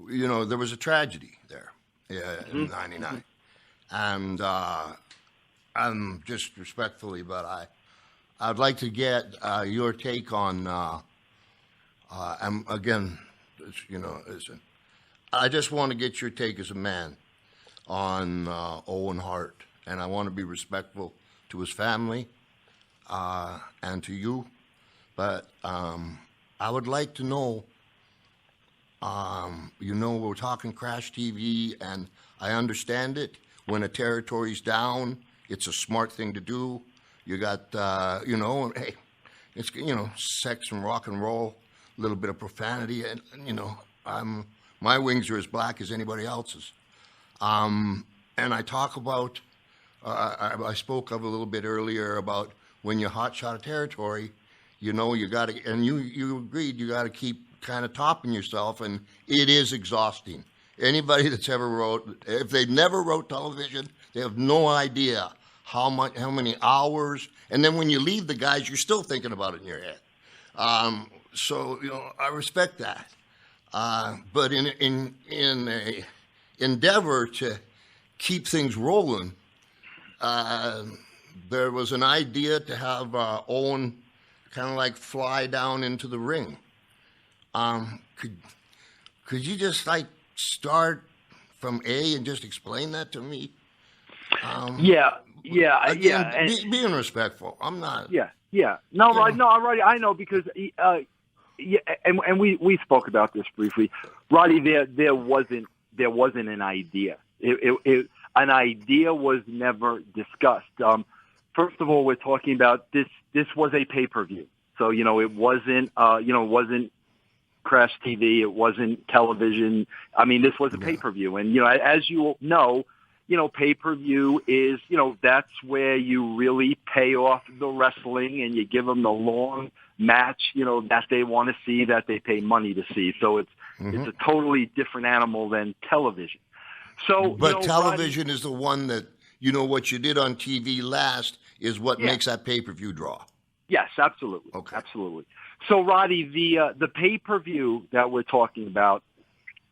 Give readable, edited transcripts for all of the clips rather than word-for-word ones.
there was a tragedy there in '99, and I'm just respectfully, but I'd like to get your take on. And again, I just want to get your take as a man on Owen Hart, and I want to be respectful to his family and to you, but I would like to know. We're talking Crash TV, and I understand it. When a territory's down, it's a smart thing to do. You got, hey, it's, sex and rock and roll, a little bit of profanity, and, my wings are as black as anybody else's. And I talk about, I spoke of a little bit earlier about when you hotshot a territory, you got to, and you agreed, you got to keep kind of topping yourself, and it is exhausting. Anybody that's ever wrote, if they never wrote television, they have no idea how many hours, and then when you leave the guys, you're still thinking about it in your head. So I respect that. But in a endeavor to keep things rolling, there was an idea to have Owen kind of like fly down into the ring. Could you just start from A and just explain that to me? Again, being respectful. I'm not. Yeah. No, right. No, I'm right. I know because and we spoke about this briefly, Roddy. There wasn't an idea. An idea was never discussed. First of all, we're talking about this. This was a pay-per-view, so it wasn't Crash TV. It wasn't television. I mean, this was a pay-per-view. And, as you know, pay-per-view is, that's where you really pay off the wrestling and you give them the long match, that they want to see, that they pay money to see. So it's a totally different animal than television. So, but television is the one that, what you did on TV last is what makes that pay-per-view draw. Yes, absolutely. Okay. Absolutely. So, Roddy, the pay-per-view that we're talking about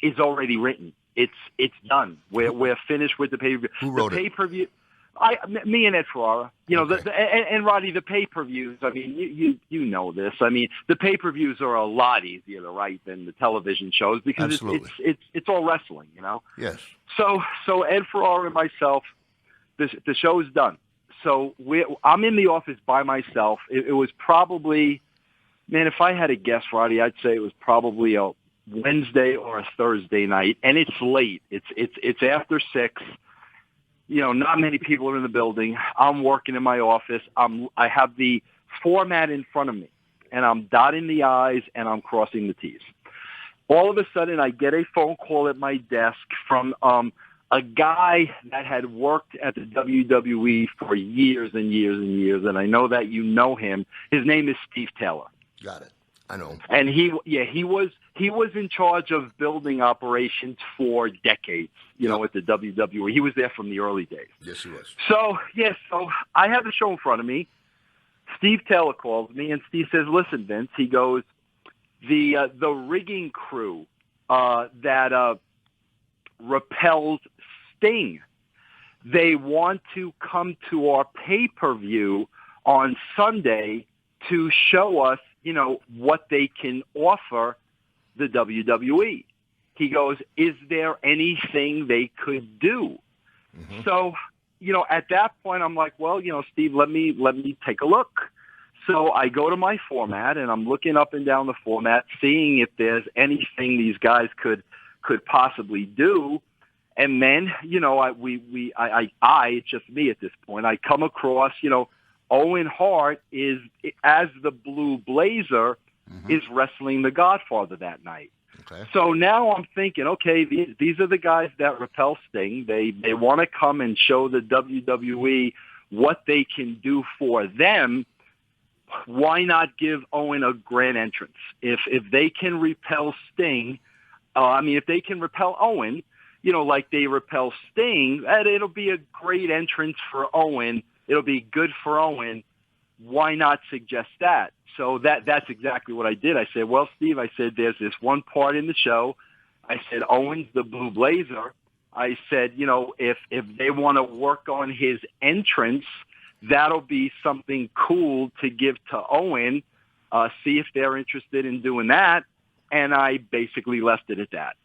is already written. It's done. We're finished with the pay-per-view. Who wrote the pay-per-view? Me and Ed Ferrara. And Roddy, the pay-per-views. I mean, you know this. I mean, the pay-per-views are a lot easier to write than the television shows because it's all wrestling. Yes. So Ed Ferrara and myself, the show's done. So I'm in the office by myself. It was probably. Man, if I had to guess, Roddy, I'd say it was probably a Wednesday or a Thursday night, and it's late. It's after 6. Not many people are in the building. I'm working in my office. I have the format in front of me, and I'm dotting the I's and I'm crossing the T's. All of a sudden, I get a phone call at my desk from a guy that had worked at the WWE for years and years and years, and I know that you know him. His name is Steve Taylor. Got it. I know him. And he was in charge of building operations for decades, at the WWE. He was there from the early days. Yes, he was. So I have the show in front of me. Steve Taylor calls me, and Steve says, "Listen, Vince," he goes, the rigging crew that repels Sting, they want to come to our pay-per-view on Sunday to show us, what they can offer the WWE. He goes, is there anything they could do? Mm-hmm. So, at that point, I'm like, well, Steve, let me take a look. So I go to my format, and I'm looking up and down the format, seeing if there's anything these guys could possibly do. And then, it's just me at this point. I come across, Owen Hart is, as the Blue Blazer, is wrestling the Godfather that night. Okay. So now I'm thinking, okay, these are the guys that repel Sting. They want to come and show the WWE what they can do for them. Why not give Owen a grand entrance? If they can repel Sting, if they can repel Owen, like they repel Sting, it'll be a great entrance for Owen. It'll be good for Owen. Why not suggest that? So that's exactly what I did. I said, well, Steve, there's this one part in the show I said, Owen's the Blue Blazer. I said, if they want to work on his entrance, that'll be something cool to give to Owen. See if they're interested in doing that. And I basically left it at that.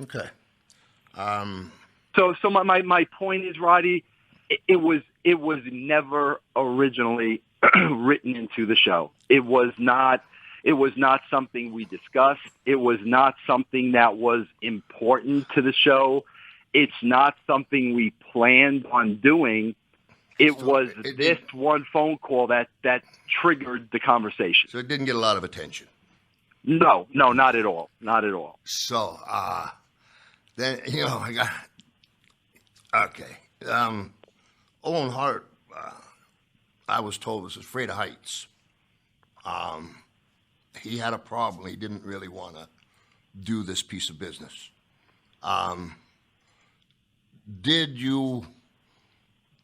Okay. So my point is, Roddy, it was never originally written into the show. It was not something we discussed. It was not something that was important to the show. It's not something we planned on doing. It was this one phone call that triggered the conversation. So it didn't get a lot of attention. No, not at all. Not at all. So, then, I got, okay. Owen Hart, I was told, was afraid of heights. He had a problem. He didn't really want to do this piece of business. Did you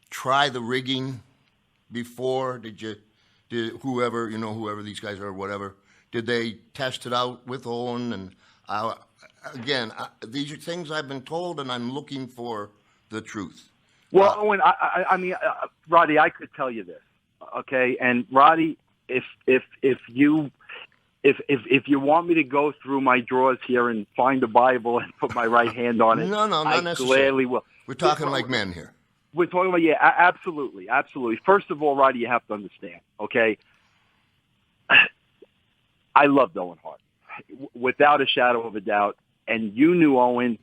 try the rigging before? Did whoever these guys are, whatever, did they test it out with Owen? And these are things I've been told, and I'm looking for the truth. Well, Owen, I mean, Roddy, I could tell you this, okay? And Roddy, if you want me to go through my drawers here and find a Bible and put my right hand on it, no, not I necessarily. Gladly will. We're talking like men here. We're talking about, yeah, absolutely. First of all, Roddy, you have to understand, okay? I loved Owen Hart, without a shadow of a doubt, and you knew Owen.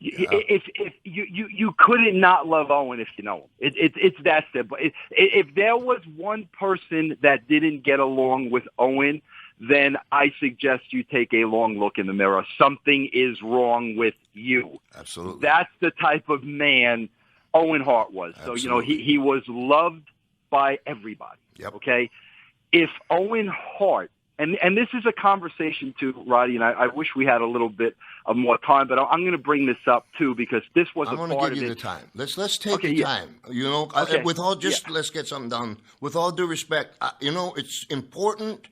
Yeah. If you couldn't not love Owen if you know him. It's that simple. If there was one person that didn't get along with Owen, then I suggest you take a long look in the mirror. Something is wrong with you. Absolutely. That's the type of man Owen Hart was. Absolutely. So, he was loved by everybody. Yep. Okay? If Owen Hart, and this is a conversation too, Roddy, and I wish we had a little bit of more time, but I'm going to bring this up too because this was a part of it. I'm going to give you the time. Let's take the time. Okay. Let's get something done. With all due respect, it's important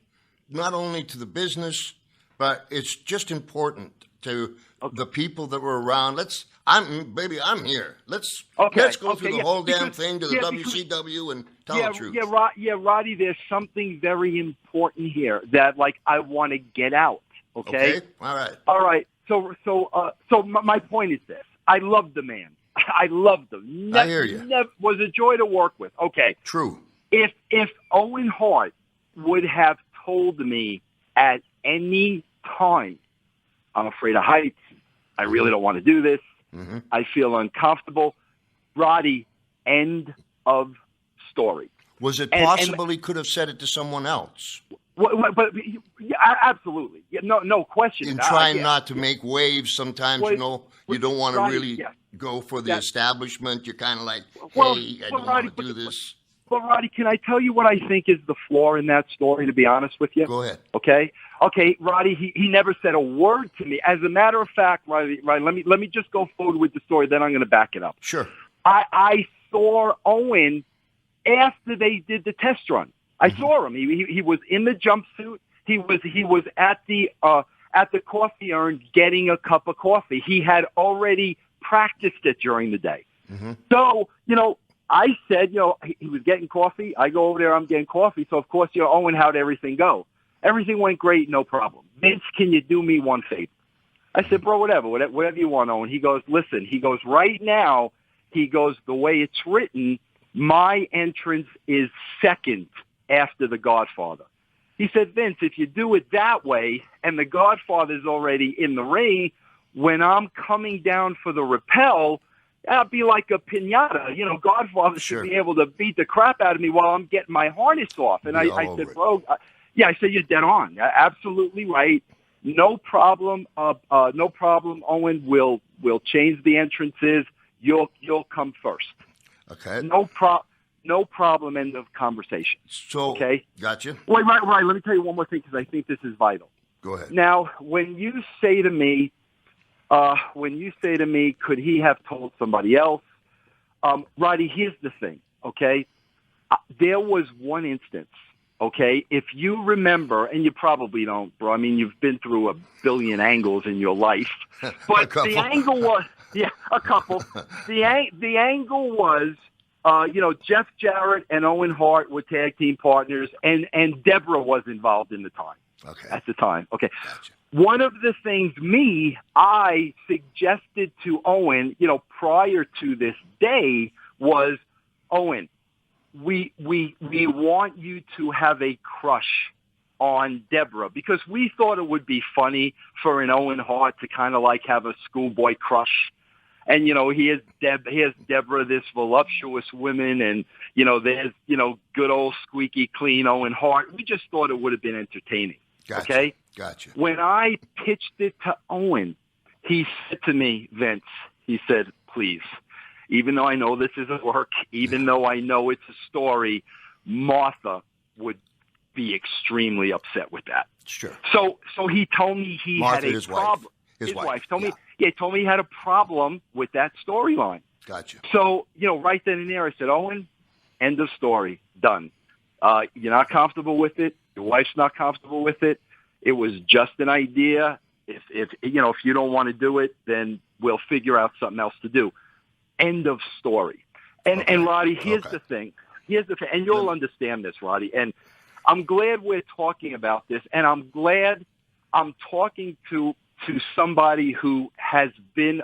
not only to the business, but it's just important to the people that were around. I'm here. Let's go through the whole damn thing to the WCW and tell the truth. Roddy, there's something very important here that I want to get out. Okay. All right. So my point is this: I love the man. I loved him. I hear you. Was a joy to work with. Okay. True. If Owen Hart would have told me at any time, I'm afraid of heights, I really don't want to do this, I feel uncomfortable, Roddy, end of story. Was it possible he could have said it to someone else? But absolutely. No question. In trying not to make waves sometimes, you don't want to really go for the establishment. You're kind of like, hey, I don't want to do this. But, Roddy, can I tell you what I think is the flaw in that story, to be honest with you? Go ahead. Okay, Roddy, he never said a word to me. As a matter of fact, Roddy, let me just go forward with the story, then I'm going to back it up. Sure. I saw Owen after they did the test run. I saw him. He was in the jumpsuit. He was at the coffee urn getting a cup of coffee. He had already practiced it during the day. So, I said, he was getting coffee. I go over there, I'm getting coffee. So, of course, Owen, how'd everything go? Everything went great, no problem. Vince, can you do me one favor? I said, bro, whatever you want, Owen. He goes, listen, right now, the way it's written, my entrance is second after the Godfather. He said, Vince, if you do it that way, and the Godfather's already in the ring, when I'm coming down for the rappel, that'd be like a piñata. Godfather should be able to beat the crap out of me while I'm getting my harness off. And I said, bro, I said, you're dead on. Absolutely right. No problem. No problem. Owen, we'll change the entrances. You'll come first. Okay. No problem. End of conversation. So, okay. Gotcha. Wait, right. Let me tell you one more thing because I think this is vital. Go ahead. Now, when you say to me, could he have told somebody else? Roddy, here's the thing, okay? There was one instance okay, if you remember, and you probably don't, bro. I mean, you've been through a billion angles in your life. But the angle was, yeah, a couple. The angle was, Jeff Jarrett and Owen Hart were tag team partners, and Deborah was involved in the time. Okay. At the time. Okay. Gotcha. One of the things I suggested to Owen, prior to this day was, Owen, we want you to have a crush on Deborah, because we thought it would be funny for an Owen Hart to kind of like have a schoolboy crush. And, he has Deborah, this voluptuous woman, and, there's, good old squeaky clean Owen Hart. We just thought it would have been entertaining. Gotcha. Okay? Gotcha. When I pitched it to Owen, he said to me, Vince, he said, please, even though I know this isn't work, even though I know it's a story, Martha would be extremely upset with that. Sure. So he told me he Martha, had a problem. His wife told me, he told me he had a problem with that storyline. Gotcha. So, right then and there, I said, Owen, end of story, done. You're not comfortable with it. Your wife's not comfortable with it. It was just an idea. If you don't want to do it, then we'll figure out something else to do. End of story. And Roddy, here's the thing. And you'll understand this, Roddy. And I'm glad we're talking about this, and I'm glad I'm talking to somebody who has been,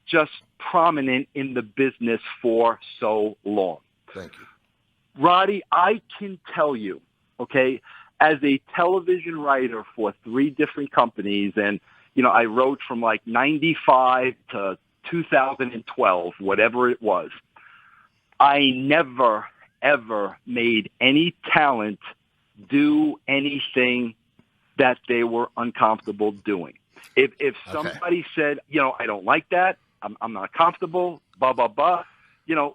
just prominent in the business for so long. Thank you. Roddy, I can tell you, okay, as a television writer for 3 different companies, and, I wrote from like 95 to 2012, whatever it was, I never, ever made any talent do anything that they were uncomfortable doing. If somebody said, I don't like that, I'm not comfortable, blah, blah, blah,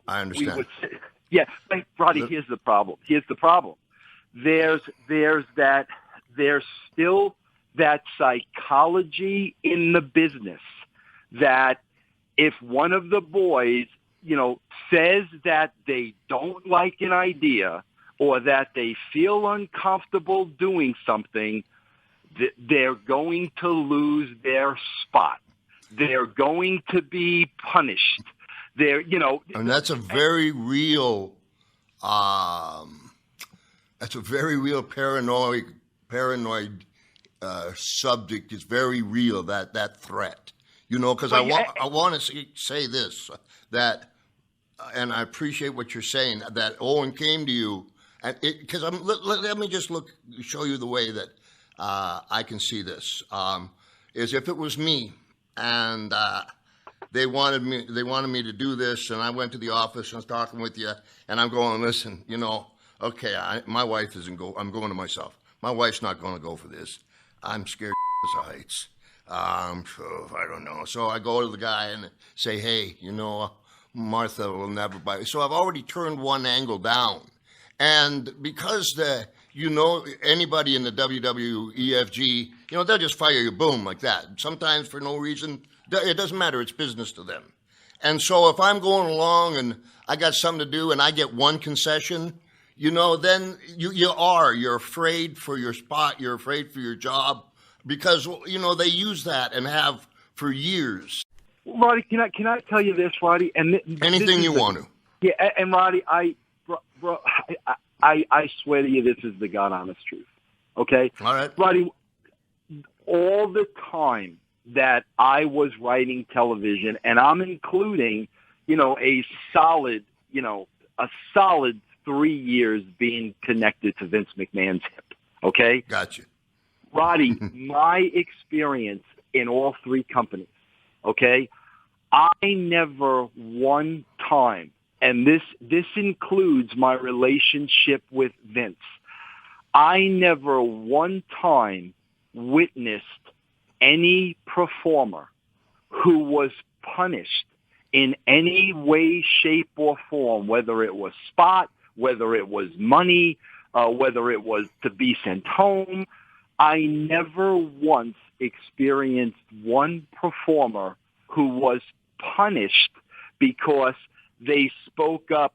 I understand. we would say, yeah, but Roddy, here's the problem. There's still that psychology in the business that if one of the boys, says that they don't like an idea or that they feel uncomfortable doing something, they're going to lose their spot. They're going to be punished. And that's a very real, paranoid subject. Is very real, that threat. Because I want to say this, that, and I appreciate what you're saying, that Owen came to you, and because let me just show you the way that I can see this. Is if it was me, and they wanted me to do this, and I went to the office and I was talking with you, and I'm going, listen, okay, my wife isn't go. I'm going to myself. My wife's not going to go for this. I'm scared of heights. I don't know. So I go to the guy and say, hey, Martha will never buy. So I've already turned one angle down. And because anybody in the WWEFG, they'll just fire you, boom, like that. Sometimes for no reason. It doesn't matter. It's business to them. And so if I'm going along and I got something to do and I get one concession, then you're afraid for your spot. You're afraid for your job because, they use that and have for years. Roddy, can I tell you this, Roddy? And anything you want to. Yeah, and Roddy, I swear to you, this is the God honest truth. Okay? All right. Roddy, all the time that I was writing television, and I'm including, a solid 3 years being connected to Vince McMahon's hip. Okay? Gotcha. Roddy, my experience in all 3 companies, okay, I never one time, and this includes my relationship with Vince, I never one time witnessed any performer who was punished in any way, shape, or form, whether it was spot, whether it was money, whether it was to be sent home. I never once experienced one performer who was punished because they spoke up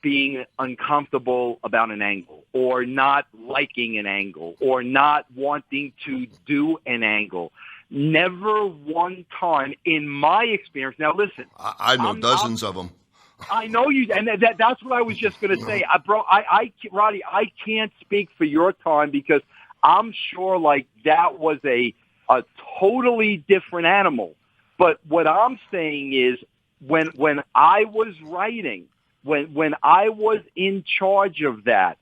being uncomfortable about an angle, or not liking an angle, or not wanting to do an angle. Never one time in my experience. Now, listen. I know dozens of them. I know you, and that's what I was just going to say. Roddy, I can't speak for your time because I'm sure like that was a totally different animal. But what I'm saying is when I was writing, when I was in charge of that,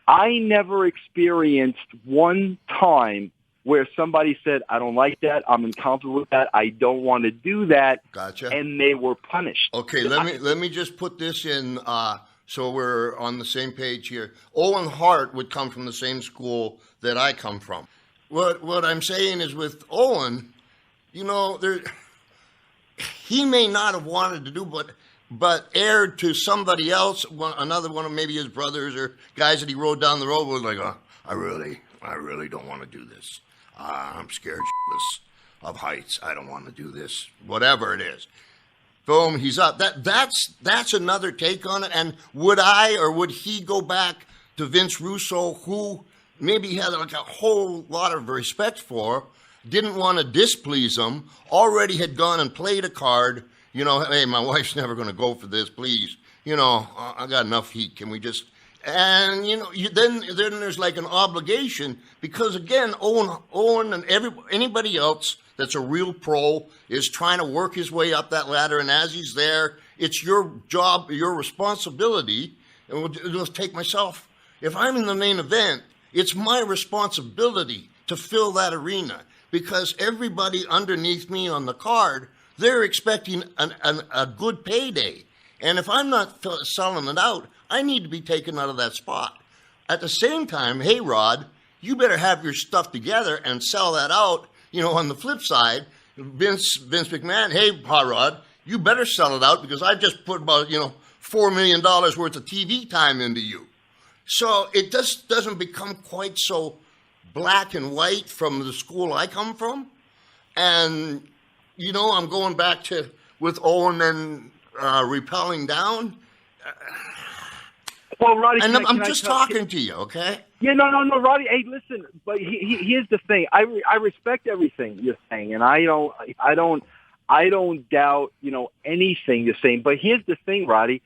I never experienced one time where somebody said, I don't like that, I'm uncomfortable with that, I don't want to do that, Gotcha. And they were punished. Okay, let me just put this in so we're on the same page here. Owen Hart would come from the same school that I come from. What I'm saying is with Owen, he may not have wanted to do, but aired to somebody else, another one of maybe his brothers or guys that he rode down the road was like, I really don't want to do this. I'm scared of heights. I don't want to do this. Whatever it is. Boom, he's up. That's another take on it. And would I or would he go back to Vince Russo, who maybe he had like a whole lot of respect for, didn't want to displease him, already had gone and played a card, hey, my wife's never going to go for this, please. I got enough heat. Can we just... And, then there's like an obligation because, again, Owen and anybody else that's a real pro is trying to work his way up that ladder. And as he's there, it's your job, your responsibility. And we'll take myself. If I'm in the main event, it's my responsibility to fill that arena because everybody underneath me on the card, they're expecting a good payday. And if I'm not selling it out, I need to be taken out of that spot. At the same time, hey, Rod, you better have your stuff together and sell that out. On the flip side, Vince McMahon, hey, Rod, you better sell it out because I just put about, $4 million worth of TV time into you. So it just doesn't become quite so black and white from the school I come from. And, I'm going back to with Owen and repelling down. Well, Roddy, and I'm just talking to you, okay? Yeah, no, Roddy. Hey, listen, but here's the thing. I respect everything you're saying, and I don't doubt anything you're saying. But here's the thing, Roddy.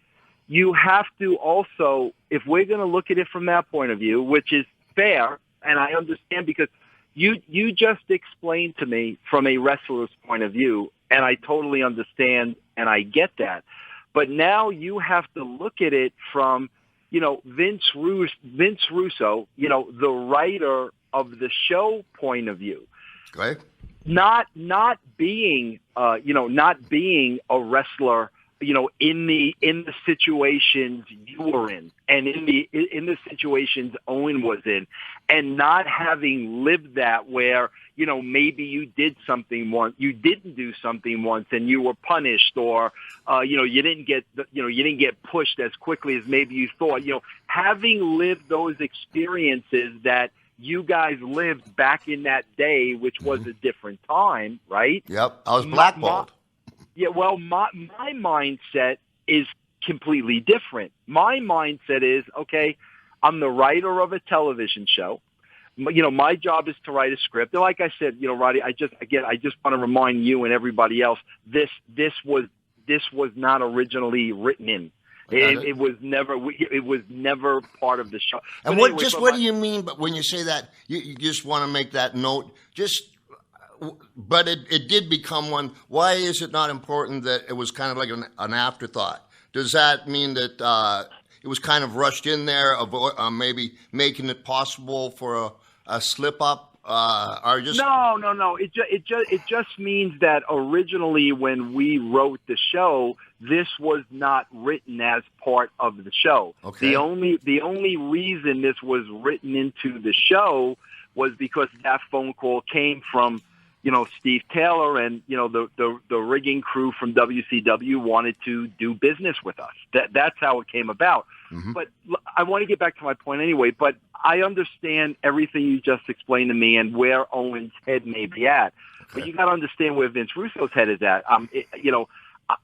You have to also, if we're going to look at it from that point of view, which is fair, and I understand because you just explained to me from a wrestler's point of view, and I totally understand and I get that. But now you have to look at it from Vince Russo, the writer of the show point of view. Right. Not being a wrestler, in the situations you were in and in the situations Owen was in, and not having lived that where, maybe you did something once, you didn't do something once and you were punished, or, you didn't get pushed as quickly as maybe you thought, having lived those experiences that you guys lived back in that day, which was a different time, right? Yep. I was blackballed. Yeah, well, my mindset is completely different. My mindset is, okay, I'm the writer of a television show. My job is to write a script. And like I said, Roddy, I just want to remind you and everybody else, this was not originally written in. It was never part of the show. And what do you mean? But when you say that, you just want to make that note. But it did become one. Why is it not important that it was kind of like an afterthought? Does that mean that it was kind of rushed in there, maybe making it possible for a slip up? Or just No. It just means that originally when we wrote the show, this was not written as part of the show. Okay. The only reason this was written into the show was because that phone call came from Steve Taylor and, the rigging crew from WCW wanted to do business with us. That's how it came about. Mm-hmm. But I want to get back to my point anyway, but I understand everything you just explained to me and where Owen's head may be at. Okay. But you got to understand where Vince Russo's head is at.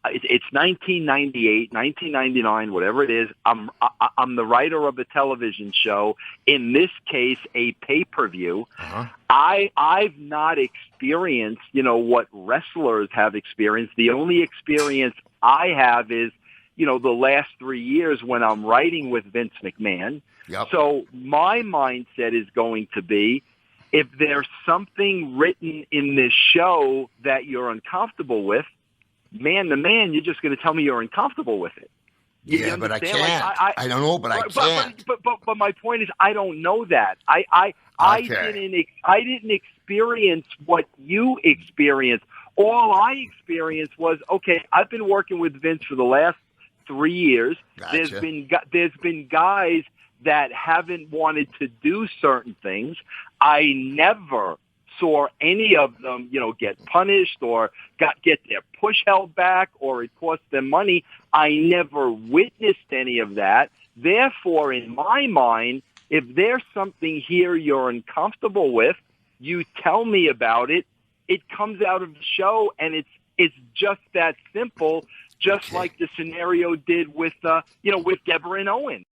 it's 1998, 1999, whatever it is. I'm the writer of a television show. In this case, a pay-per-view. Uh-huh. I've not experienced, what wrestlers have experienced. The only experience I have is, the last 3 years when I'm writing with Vince McMahon. Yep. So my mindset is going to be, if there's something written in this show that you're uncomfortable with, man to man, you're just going to tell me you're uncomfortable with it. Yeah, but I can't. I don't know, but I can't. But my point is, I don't know that. I didn't experience what you experienced. All I experienced was, okay, I've been working with Vince for the last 3 years. Gotcha. There's been guys that haven't wanted to do certain things. I never saw any of them, get punished or get their push held back or it cost them money. I never witnessed any of that. Therefore, in my mind, if there's something here you're uncomfortable with, you tell me about it. It comes out of the show, and it's just that simple. Just like the scenario did with with Deborah and Owen.